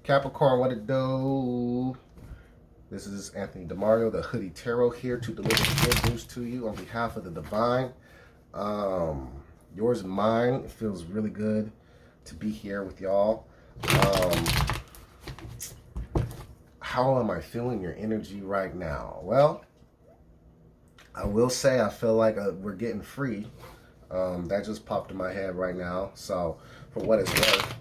Capricorn, what it do? This is Anthony DeMario, the Hoodie Tarot, here to deliver good news to you on behalf of the divine. Yours and mine. It feels really good to be here with y'all. How am I feeling your energy right now? Well, I will say I feel like we're getting free. That just popped in my head right now. So for what it's worth,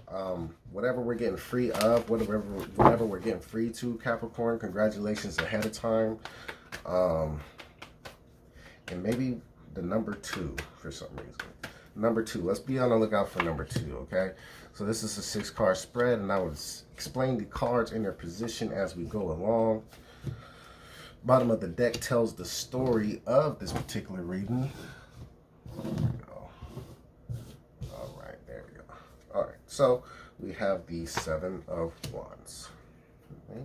whatever we're getting free of, whatever we're getting free to, Capricorn, congratulations ahead of time. And maybe the number 2 for some reason. Number 2, let's be on the lookout for number 2, okay? So this is a 6-card spread, and I will explain the cards in their position as we go along. Bottom of the deck tells the story of this particular reading. There we go. All right, there we go. All right, so we have the 7 of Wands. Okay.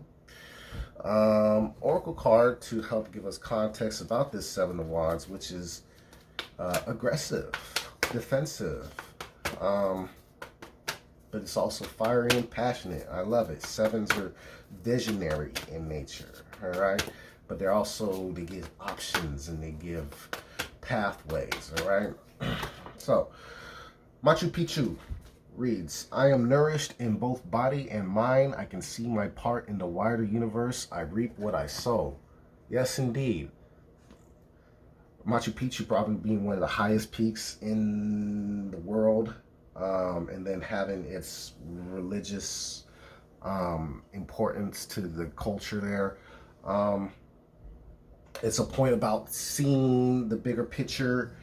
Oracle card to help give us context about this 7 of Wands, which is aggressive, defensive, but it's also fiery and passionate. I love it. 7s are visionary in nature, all right? But they give options and they give pathways, all right? So, Machu Picchu reads, I am nourished in both body and mind. I can see my part in the wider universe. I reap what I sow. Yes, indeed. Machu Picchu probably being one of the highest peaks in the world, and then having its religious importance to the culture there. It's a point about seeing the bigger picture,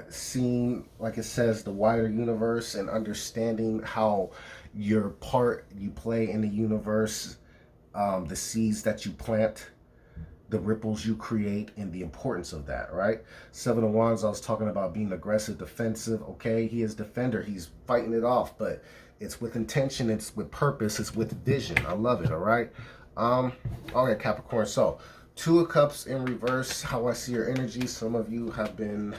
seeing, like it says, the wider universe, and understanding how your part you play in the universe, the seeds that you plant, the ripples you create, and the importance of that, right? 7 of Wands, I was talking about being aggressive, defensive. Okay, he is defender. He's fighting it off, but it's with intention, it's with purpose, it's with vision. I love it, all right? Okay, Capricorn, so 2 of Cups in reverse, how I see your energy. Some of you have been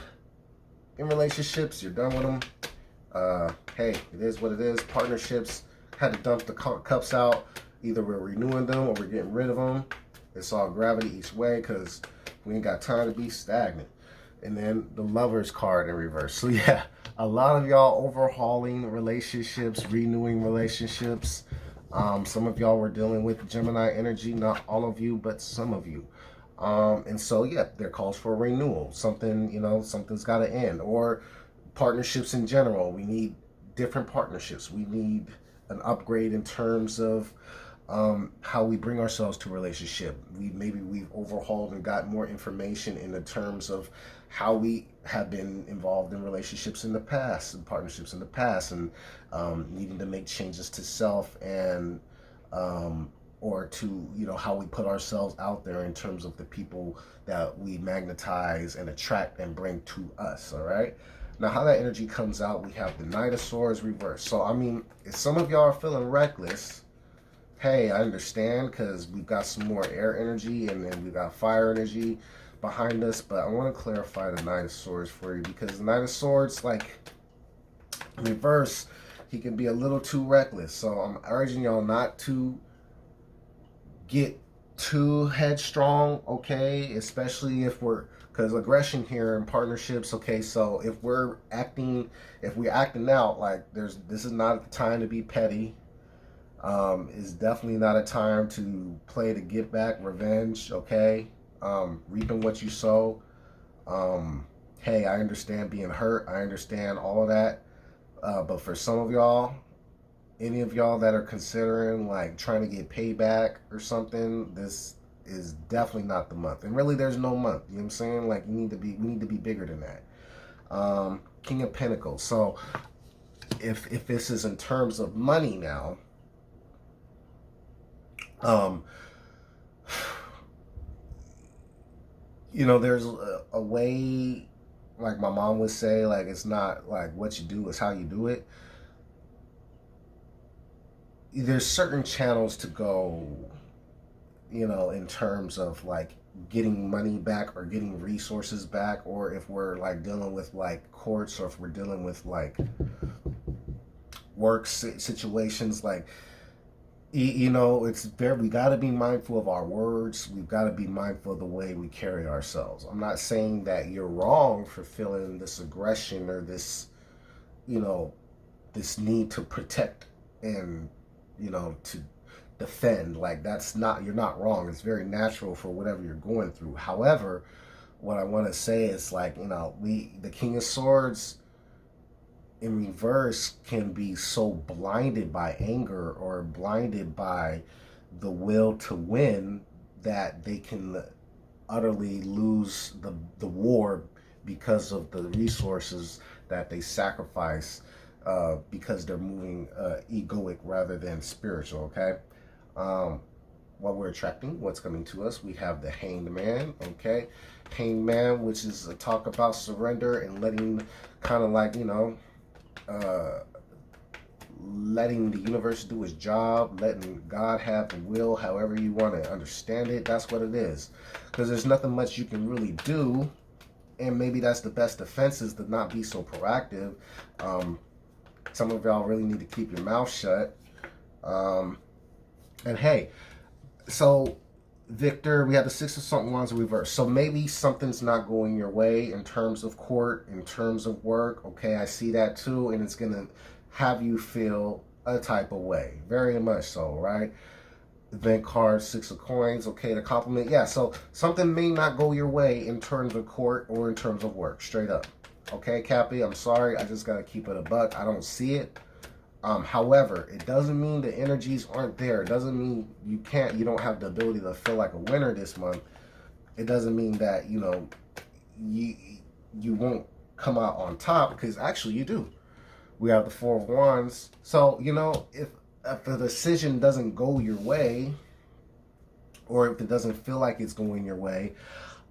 in relationships, you're done with them. Hey, it is what it is. Partnerships, had to dump the cups out. Either we're renewing them or we're getting rid of them. It's all gravity each way because we ain't got time to be stagnant. And then the Lovers card in reverse. So yeah, a lot of y'all overhauling relationships, renewing relationships. Some of y'all were dealing with Gemini energy, not all of you, but some of you. And so, yeah, there calls for a renewal. Something, something's got to end. Or partnerships in general. We need different partnerships. We need an upgrade in terms of how we bring ourselves to a relationship. We've overhauled and got more information in the terms of how we have been involved in relationships in the past and partnerships in the past, and needing to make changes to self and or to how we put ourselves out there in terms of the people that we magnetize and attract and bring to us. All right, now how that energy comes out, we have the Knight of Swords reversed. So I mean, if some of y'all are feeling reckless, hey, I understand, because we've got some more air energy and then we've got fire energy behind us. But I want to clarify the Knight of Swords for you, because the Knight of Swords, like, in reverse, he can be a little too reckless. So I'm urging y'all not to get too headstrong, okay? Especially if because aggression here in partnerships, okay? So if we're acting out like this is not the time to be petty. It's definitely not a time to play to get back, revenge, okay? Reaping what you sow. Hey, I understand being hurt. I understand all of that. But for some of y'all, any of y'all that are considering like trying to get payback or something, this is definitely not the month. And really, there's no month. You know what I'm saying? Like, we need to be bigger than that. King of Pentacles. So if this is in terms of money now, there's a way, like my mom would say, like, it's not like what you do, it's how you do it. There's certain channels to go, in terms of like getting money back or getting resources back, or if we're like dealing with like courts, or if we're dealing with like work situations, like You know, it's very, we got to be mindful of our words. We've got to be mindful of the way we carry ourselves. I'm not saying that you're wrong for feeling this aggression or this, you know, this need to protect and, you know, to defend. Like, that's not, you're not wrong. It's very natural for whatever you're going through. However, what I want to say is, like, you know, the King of Swords in reverse can be so blinded by anger or blinded by the will to win that they can utterly lose the war because of the resources that they sacrifice, because they're moving egoic rather than spiritual. Okay. um, what we're attracting, what's coming to us, we have the Hanged Man. Okay. Hanged Man, which is a talk about surrender and letting, kind of like, you know, uh, letting the universe do its job, letting God have the will, however you want to understand it. That's what it is. Because there's nothing much you can really do. And maybe that's the best defense, is to not be so proactive. Um, some of y'all really need to keep your mouth shut. Um, and hey, so Victor, we have the Six of Something Wands in reverse. So maybe something's not going your way in terms of court, in terms of work. Okay, I see that too. And it's going to have you feel a type of way. Very much so, right? Event card, Six of Coins. Okay, the compliment. Yeah, so something may not go your way in terms of court or in terms of work. Straight up. Okay, Cappy, I'm sorry. I just got to keep it a buck. I don't see it. However, it doesn't mean the energies aren't there. It doesn't mean you don't have the ability to feel like a winner this month. It doesn't mean that, you know, you you won't come out on top, because actually you do. We have the Four of Wands. So, you know, if the decision doesn't go your way, or if it doesn't feel like it's going your way,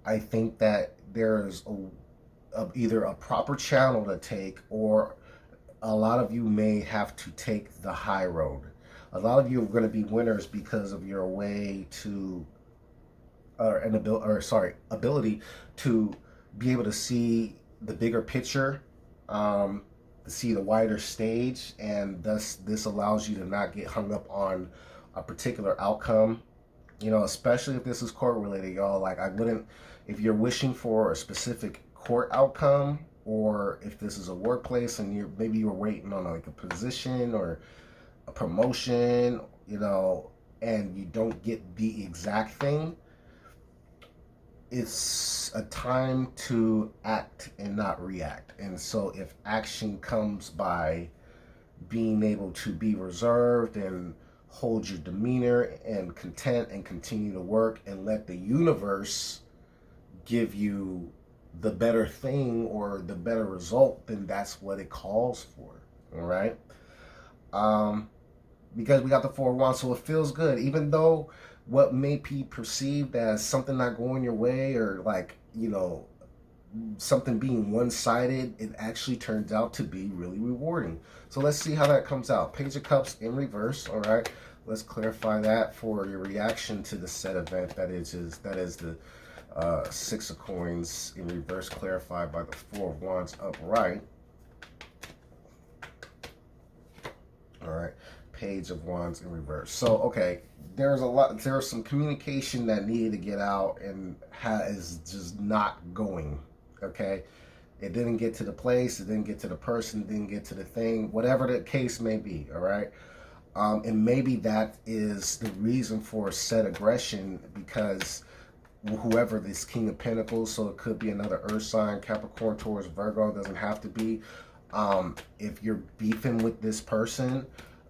I think that there's either a proper channel to take, or a lot of you may have to take the high road. A lot of you are going to be winners because of your way to, ability to be able to see the bigger picture, to see the wider stage, and thus this allows you to not get hung up on a particular outcome. You know, especially if this is court related, y'all. Like, I wouldn't, if you're wishing for a specific court outcome, or if this is a workplace and you're waiting on like a position or a promotion, you know, and you don't get the exact thing, it's a time to act and not react. And so if action comes by being able to be reserved and hold your demeanor and content and continue to work and let the universe give you the better thing or the better result, then that's what it calls for. All right. Um, because we got the Four of Wands, so it feels good, even though what may be perceived as something not going your way, or like, you know, something being one-sided, it actually turns out to be really rewarding. So let's see how that comes out. Page of Cups in reverse. All right, let's clarify that for your reaction to the set event. That is the Six of Coins in reverse, clarified by the Four of Wands upright. All right, Page of Wands in reverse. So, okay, there's some communication that needed to get out and is just not going. Okay, it didn't get to the place, it didn't get to the person, it didn't get to the thing, whatever the case may be. All right. And maybe that is the reason for said aggression, because whoever this King of Pentacles, so it could be another earth sign, Capricorn, Taurus, Virgo, doesn't have to be. If you're beefing with this person,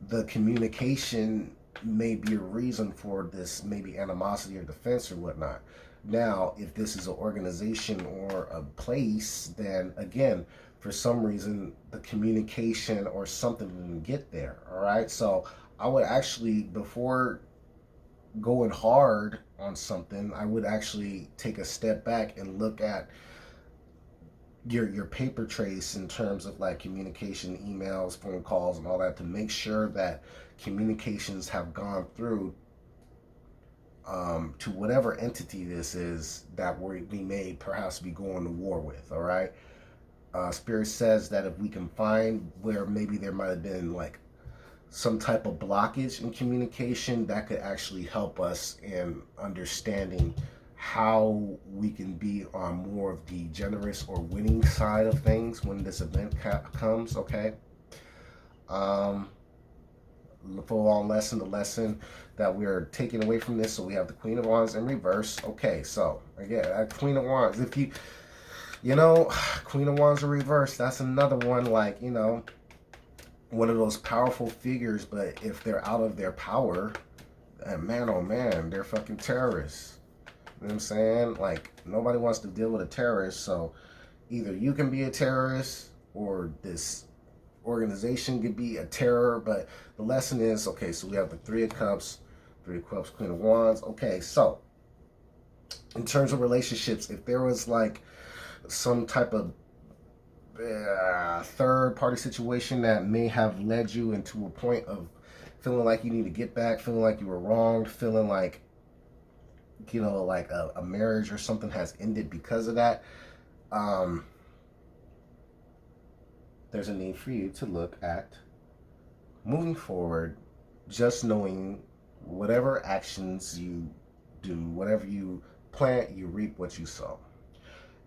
the communication may be a reason for this, maybe animosity or defense or whatnot. Now, if this is an organization or a place, then again, for some reason, the communication or something didn't get there. All right. So I would actually, before going hard on something, I would actually take a step back and look at your paper trace in terms of like communication, emails, phone calls, and all that, to make sure that communications have gone through to whatever entity this is that we may perhaps be going to war with. All right. Spirit says that if we can find where maybe there might have been like some type of blockage in communication, that could actually help us in understanding how we can be on more of the generous or winning side of things when this event comes. Okay. um the full-on lesson, the lesson that we're taking away from this. So we have the Queen of Wands in reverse. Okay, so again, that Queen of Wands, if you know, Queen of Wands in reverse, that's another one, like, you know, one of those powerful figures, but if they're out of their power, and man, oh man, they're fucking terrorists. You know what I'm saying? Like, nobody wants to deal with a terrorist, so either you can be a terrorist or this organization could be a terror. But the lesson is, okay, so we have the Three of Cups, Queen of Wands. Okay, so in terms of relationships, if there was like some type of third party situation that may have led you into a point of feeling like you need to get back, feeling like you were wronged, feeling like, you know, like a marriage or something has ended because of that, there's a need for you to look at moving forward, just knowing whatever actions you do, whatever you plant, you reap what you sow.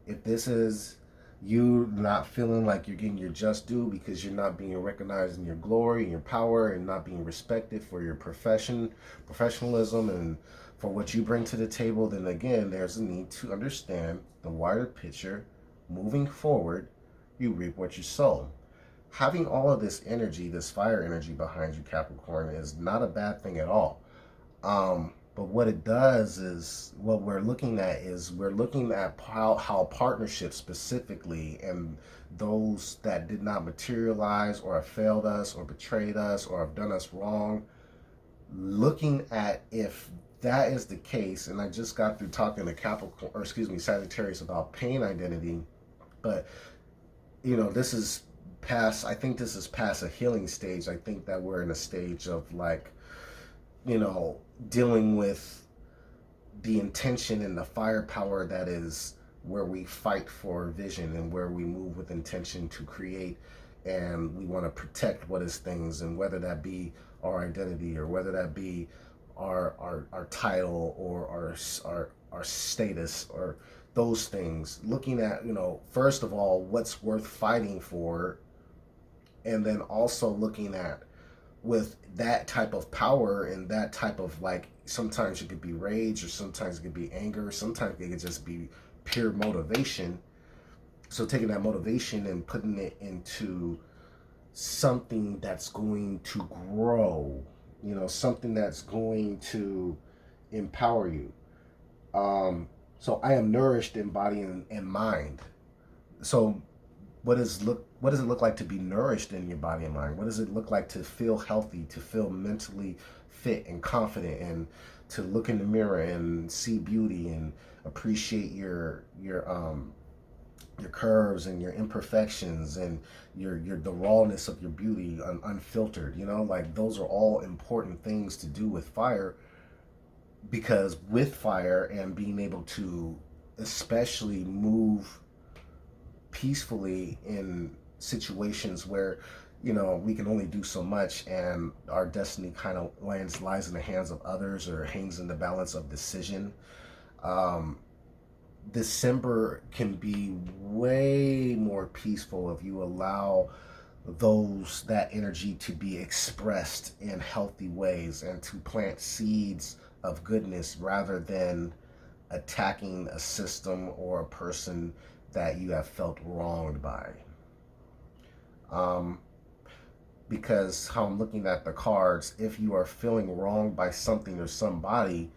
If this is you not feeling like you're getting your just due because you're not being recognized in your glory and your power and not being respected for your professionalism and for what you bring to the table, then again, there's a need to understand the wider picture. Moving forward, you reap what you sow. Having all of this energy, this fire energy behind you, Capricorn, is not a bad thing at all. But what it does is, what we're looking at is, we're looking at how partnerships specifically, and those that did not materialize or have failed us or betrayed us or have done us wrong, looking at if that is the case. And I just got through talking to Capricorn, or excuse me, Sagittarius, about pain identity. But, you know, this is past, I think this is past a healing stage. I think that we're in a stage of, like, you know, dealing with the intention and the firepower that is where we fight for vision and where we move with intention to create, and we want to protect what is things, and whether that be our identity or whether that be our title or our status or those things. Looking at, you know, first of all, what's worth fighting for, and then also looking at, with that type of power and that type of, like, sometimes it could be rage, or sometimes it could be anger, sometimes it could just be pure motivation. So taking that motivation and putting it into something that's going to grow, you know, something that's going to empower you. So I am nourished in body and mind. So what does it look like to be nourished in your body and mind? What does it look like to feel healthy, to feel mentally fit and confident, and to look in the mirror and see beauty and appreciate your curves and your imperfections and your the rawness of your beauty, unfiltered, you know? Like, those are all important things to do with fire, because with fire and being able to especially move peacefully in situations where, you know, we can only do so much, and our destiny kind of lies in the hands of others, or hangs in the balance of decision. December can be way more peaceful if you allow that energy to be expressed in healthy ways, and to plant seeds of goodness rather than attacking a system or a person that you have felt wronged by. Because how I'm looking at the cards, if you are feeling wronged by something or somebody,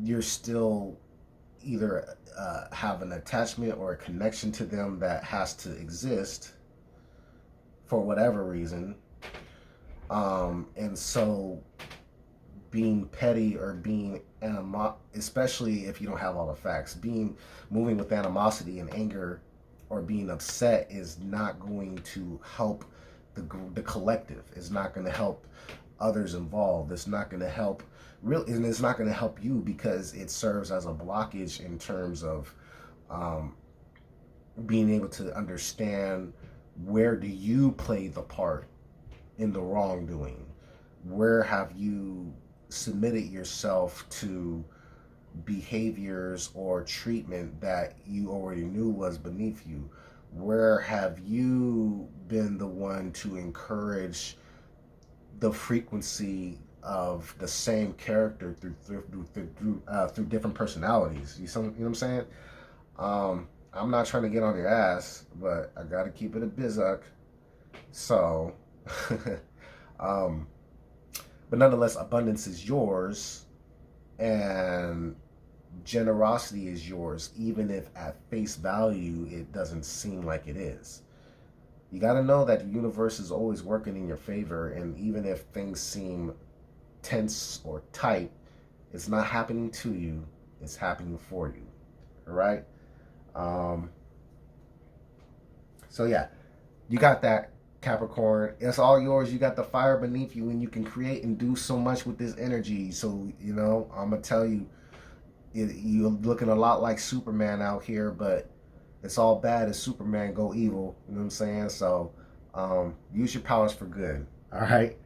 you're still either have an attachment or a connection to them that has to exist for whatever reason. And so being petty or being especially if you don't have all the facts, moving with animosity and anger or being upset is not going to help the collective. It's not going to help others involved. It's not going to help and it's not going to help you, because it serves as a blockage in terms of being able to understand, where do you play the part in the wrongdoing? Where have you submitted yourself to behaviors or treatment that you already knew was beneath you? Where have you been the one to encourage the frequency of the same character through different personalities? You know what I'm saying? I'm not trying to get on your ass, but I gotta keep it a bizarre. So, um, but nonetheless, abundance is yours, and generosity is yours, even if at face value it doesn't seem like it is. You got to know that the universe is always working in your favor, and even if things seem tense or tight, it's not happening to you, it's happening for you. All right? Um, so, yeah, you got that, Capricorn. It's all yours. You got the fire beneath you, and you can create and do so much with this energy. So, you know, I'm going to tell you, you're looking a lot like Superman out here, but it's all bad as Superman go evil. You know what I'm saying? So use your powers for good. All right.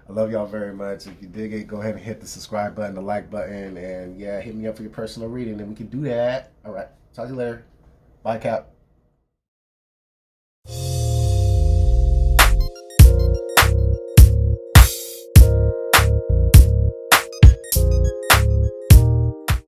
I love y'all very much. If you dig it, go ahead and hit the subscribe button, the like button, and yeah, hit me up for your personal reading, and we can do that. All right. Talk to you later. Bye, Cap.